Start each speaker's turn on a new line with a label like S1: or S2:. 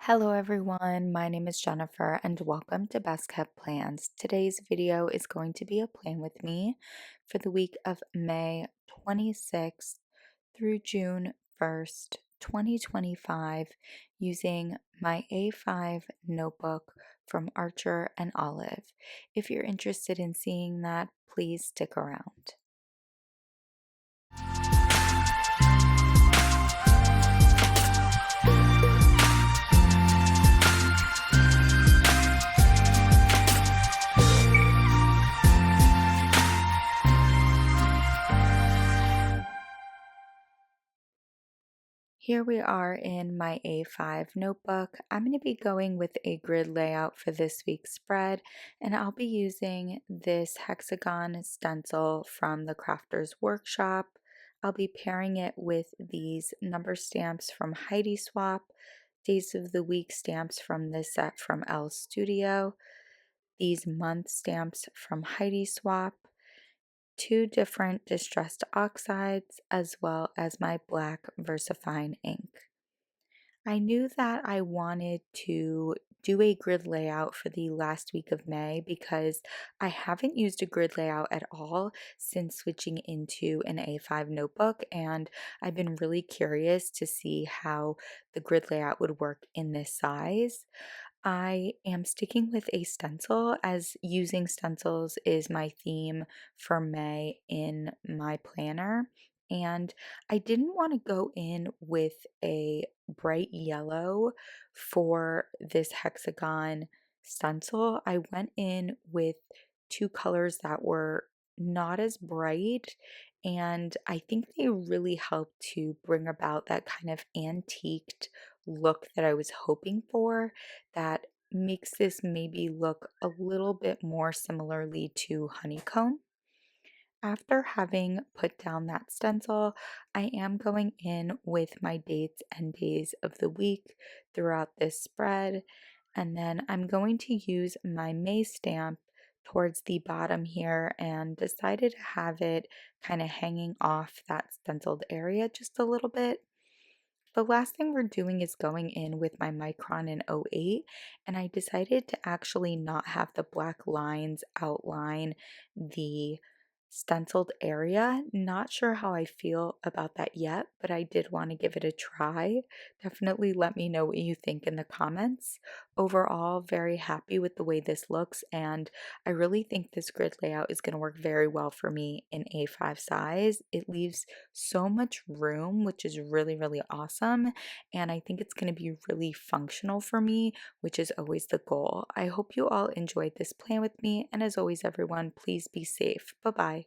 S1: Hello everyone, my name is Jennifer and welcome to Best Kept Plans. Today's video is going to be a plan with me for the week of May 26th through June 1st, 2025 using my A5 notebook from Archer and Olive. If you're interested in seeing that, please stick around. Here we are in my A5 notebook. I'm going to be going with a grid layout for this week's spread, and I'll be using this hexagon stencil from the Crafter's Workshop. I'll be pairing it with these number stamps from Heidi Swapp, days of the week stamps from this set from Elle Studio, these month stamps from Heidi Swapp, two different distressed oxides, as well as my black VersaFine ink. I knew that I wanted to do a grid layout for the last week of May because I haven't used a grid layout at all since switching into an A5 notebook, and I've been really curious to see how the grid layout would work in this size. I am sticking with a stencil as using stencils is my theme for May in my planner. And I didn't want to go in with a bright yellow for this hexagon stencil. I went in with two colors that were not as bright, and I think they really helped to bring about that kind of antiqued look that I was hoping for, that makes this maybe look a little bit more similarly to honeycomb. After having put down that stencil, I am going in with my dates and days of the week throughout this spread, and then I'm going to use my May stamp towards the bottom here and decided to have it kind of hanging off that stenciled area just a little bit. The last thing we're doing is going in with my Micron in 08, and I decided to actually not have the black lines outline the stenciled area. Not sure how I feel about that yet, but I did want to give it a try. Definitely let me know what you think in the comments. Overall, very happy with the way this looks, and I really think this grid layout is going to work very well for me in A5 size. It leaves so much room, which is really, really awesome. And I think it's going to be really functional for me, which is always the goal. I hope you all enjoyed this plan with me. And as always, everyone, please be safe. Bye bye.